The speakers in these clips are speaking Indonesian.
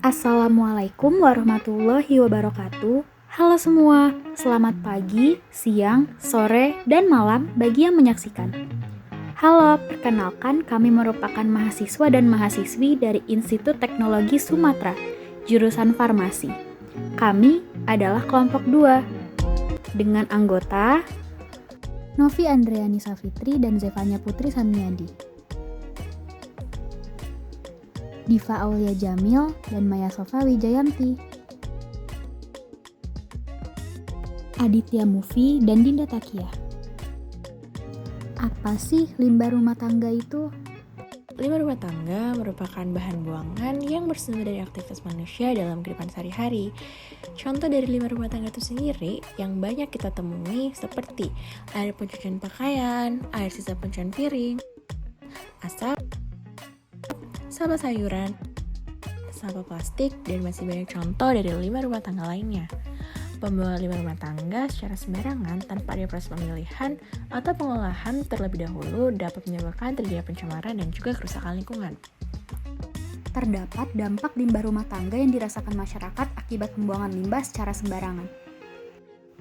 Assalamualaikum warahmatullahi wabarakatuh. Halo semua, selamat pagi, siang, sore, dan malam bagi yang menyaksikan. Halo, perkenalkan kami merupakan mahasiswa dan mahasiswi dari Institut Teknologi Sumatera, jurusan Farmasi. Kami adalah kelompok 2, dengan anggota Novi Andreani Safitri dan Zevanya Putri Samiadi, Diva Aulia Jamil, dan Maya Sofa Wijayanti, Aditya Mufi, dan Dinda Takia. Apa sih limbah rumah tangga itu? Limbah rumah tangga merupakan bahan buangan yang bersumber dari aktivitas manusia dalam kehidupan sehari-hari. Contoh dari limbah rumah tangga itu sendiri yang banyak kita temui seperti air pencucian pakaian, air sisa pencucian piring, asap, sampah sayuran, sampah plastik, dan masih banyak contoh dari limbah rumah tangga lainnya. Pembuangan limbah rumah tangga secara sembarangan tanpa ada proses pemilihan atau pengolahan terlebih dahulu dapat menyebabkan terjadinya pencemaran dan juga kerusakan lingkungan. Terdapat dampak limbah rumah tangga yang dirasakan masyarakat akibat pembuangan limbah secara sembarangan,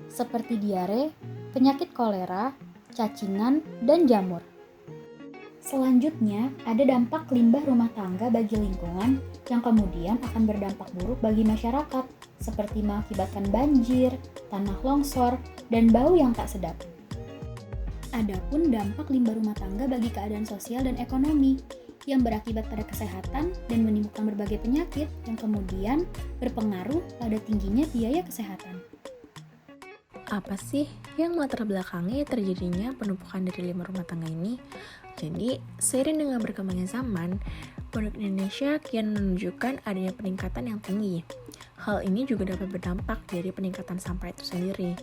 seperti diare, penyakit kolera, cacingan, dan jamur. Selanjutnya, ada dampak limbah rumah tangga bagi lingkungan yang kemudian akan berdampak buruk bagi masyarakat, seperti mengakibatkan banjir, tanah longsor, dan bau yang tak sedap. Adapun dampak limbah rumah tangga bagi keadaan sosial dan ekonomi yang berakibat pada kesehatan dan menimbulkan berbagai penyakit yang kemudian berpengaruh pada tingginya biaya kesehatan. Apa sih yang melatar belakangi terjadinya penumpukan dari limbah rumah tangga ini? Jadi, seiring dengan berkembangnya zaman, produk Indonesia kian menunjukkan adanya peningkatan yang tinggi. Hal ini juga dapat berdampak dari peningkatan sampah itu sendiri.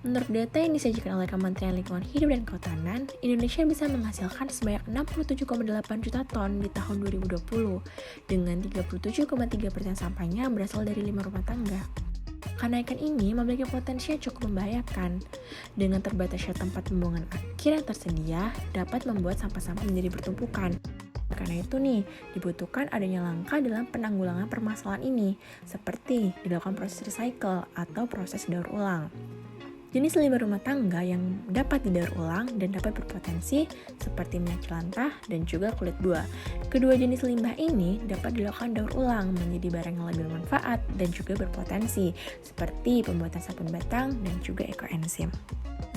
Menurut data yang disajikan oleh Kementerian Lingkungan Hidup dan Kehutanan, Indonesia bisa menghasilkan sebanyak 67,8 juta ton di tahun 2020, dengan 37,3% sampahnya berasal dari limbah rumah tangga. Kenaikan ini memiliki potensi yang cukup membahayakan. Dengan terbatasnya tempat pembuangan akhir yang tersedia, dapat membuat sampah-sampah menjadi bertumpukan. Karena itu dibutuhkan adanya langkah dalam penanggulangan permasalahan ini, seperti dilakukan proses recycle atau proses daur ulang. Jenis limbah rumah tangga yang dapat didaur ulang dan dapat berpotensi seperti minyak jelantah dan juga kulit buah. Kedua jenis limbah ini dapat dilakukan daur ulang menjadi barang yang lebih bermanfaat dan juga berpotensi seperti pembuatan sabun batang dan juga ekoenzim.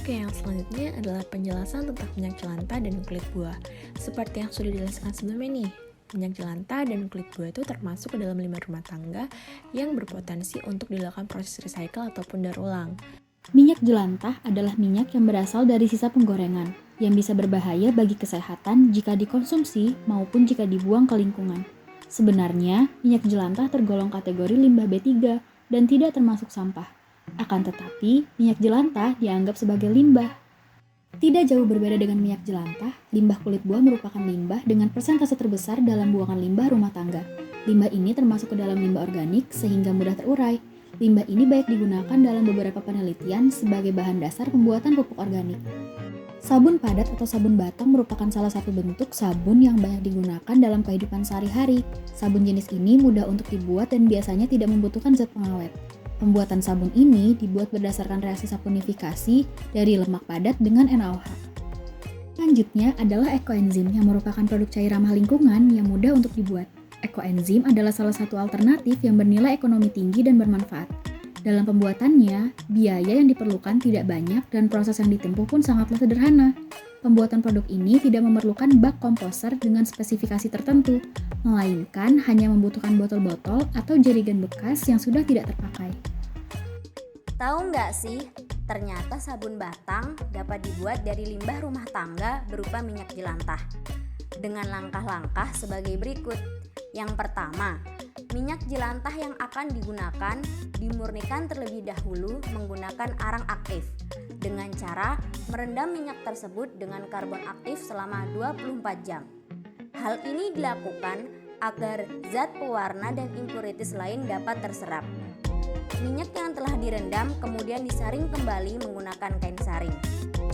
Oke, yang selanjutnya adalah penjelasan tentang minyak jelantah dan kulit buah. Seperti yang sudah dijelaskan sebelumnya minyak jelantah dan kulit buah itu termasuk ke dalam limbah rumah tangga yang berpotensi untuk dilakukan proses recycle ataupun daur ulang. Minyak jelantah adalah minyak yang berasal dari sisa penggorengan, yang bisa berbahaya bagi kesehatan jika dikonsumsi maupun jika dibuang ke lingkungan. Sebenarnya, minyak jelantah tergolong kategori limbah B3 dan tidak termasuk sampah. Akan tetapi, minyak jelantah dianggap sebagai limbah. Tidak jauh berbeda dengan minyak jelantah, limbah kulit buah merupakan limbah dengan persentase terbesar dalam buangan limbah rumah tangga. Limbah ini termasuk ke dalam limbah organik sehingga mudah terurai. Limbah ini banyak digunakan dalam beberapa penelitian sebagai bahan dasar pembuatan pupuk organik. Sabun padat atau sabun batang merupakan salah satu bentuk sabun yang banyak digunakan dalam kehidupan sehari-hari. Sabun jenis ini mudah untuk dibuat dan biasanya tidak membutuhkan zat pengawet. Pembuatan sabun ini dibuat berdasarkan reaksi saponifikasi dari lemak padat dengan NaOH. Selanjutnya adalah ekoenzim yang merupakan produk cair ramah lingkungan yang mudah untuk dibuat. Ekoenzim adalah salah satu alternatif yang bernilai ekonomi tinggi dan bermanfaat. Dalam pembuatannya, biaya yang diperlukan tidak banyak dan proses yang ditempuh pun sangatlah sederhana. Pembuatan produk ini tidak memerlukan bak komposer dengan spesifikasi tertentu, melainkan hanya membutuhkan botol-botol atau jerigen bekas yang sudah tidak terpakai. Tahu nggak sih, ternyata sabun batang dapat dibuat dari limbah rumah tangga berupa minyak jelantah. Dengan langkah-langkah sebagai berikut. Yang pertama, minyak jelantah yang akan digunakan dimurnikan terlebih dahulu menggunakan arang aktif dengan cara merendam minyak tersebut dengan karbon aktif selama 24 jam. Hal ini dilakukan agar zat pewarna dan impurities lain dapat terserap. Minyak yang telah direndam kemudian disaring kembali menggunakan kain saring.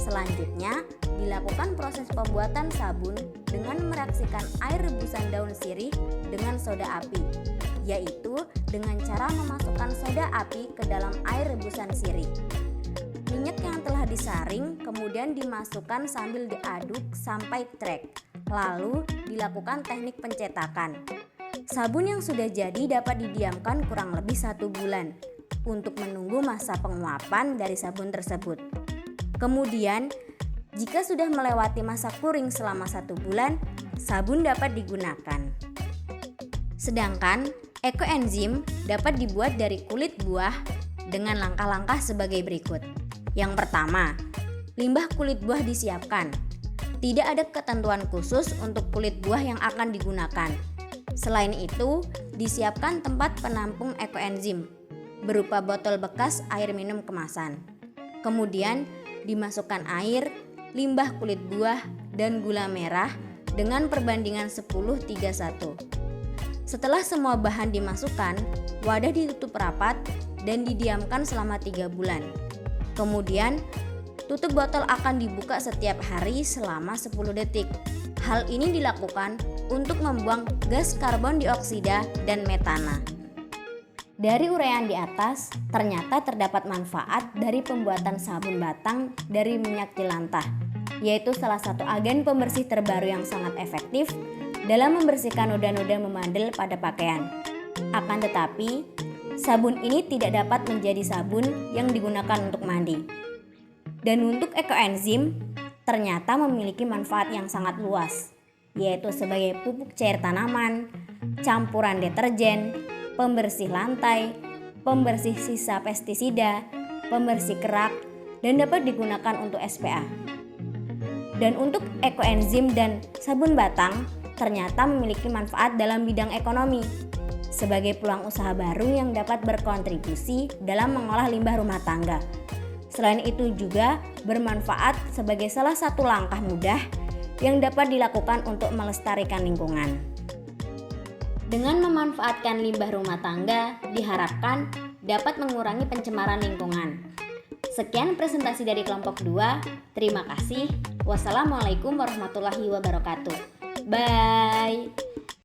Selanjutnya, dilakukan proses pembuatan sabun dengan mereaksikan air rebusan daun sirih dengan soda api yaitu dengan cara memasukkan soda api ke dalam air rebusan sirih. Minyak yang telah disaring kemudian dimasukkan sambil diaduk sampai trek, lalu dilakukan teknik pencetakan. Sabun yang sudah jadi dapat didiamkan kurang lebih 1 bulan untuk menunggu masa penguapan dari sabun tersebut. Kemudian, jika sudah melewati masa kuring selama 1 bulan, sabun dapat digunakan. Sedangkan ekoenzim dapat dibuat dari kulit buah dengan langkah-langkah sebagai berikut. Yang pertama, limbah kulit buah disiapkan. Tidak ada ketentuan khusus untuk kulit buah yang akan digunakan. Selain itu, disiapkan tempat penampung ekoenzim berupa botol bekas air minum kemasan. Kemudian dimasukkan air, limbah kulit buah, dan gula merah dengan perbandingan 10:1. Setelah semua bahan dimasukkan, wadah ditutup rapat dan didiamkan selama 3 bulan. Kemudian, tutup botol akan dibuka setiap hari selama 10 detik. Hal ini dilakukan untuk membuang gas karbon dioksida dan metana. Dari uraian di atas, ternyata terdapat manfaat dari pembuatan sabun batang dari minyak jelantah, yaitu salah satu agen pembersih terbaru yang sangat efektif dalam membersihkan noda-noda memandel pada pakaian. Akan tetapi, sabun ini tidak dapat menjadi sabun yang digunakan untuk mandi. Dan untuk ekoenzim, ternyata memiliki manfaat yang sangat luas, yaitu sebagai pupuk cair tanaman, campuran deterjen, pembersih lantai, pembersih sisa pestisida, pembersih kerak, dan dapat digunakan untuk SPA. Dan untuk ekoenzim dan sabun batang ternyata memiliki manfaat dalam bidang ekonomi sebagai peluang usaha baru yang dapat berkontribusi dalam mengolah limbah rumah tangga. Selain itu juga bermanfaat sebagai salah satu langkah mudah yang dapat dilakukan untuk melestarikan lingkungan. Dengan memanfaatkan limbah rumah tangga, diharapkan dapat mengurangi pencemaran lingkungan. Sekian presentasi dari kelompok 2. Terima kasih. Wassalamualaikum warahmatullahi wabarakatuh. Bye.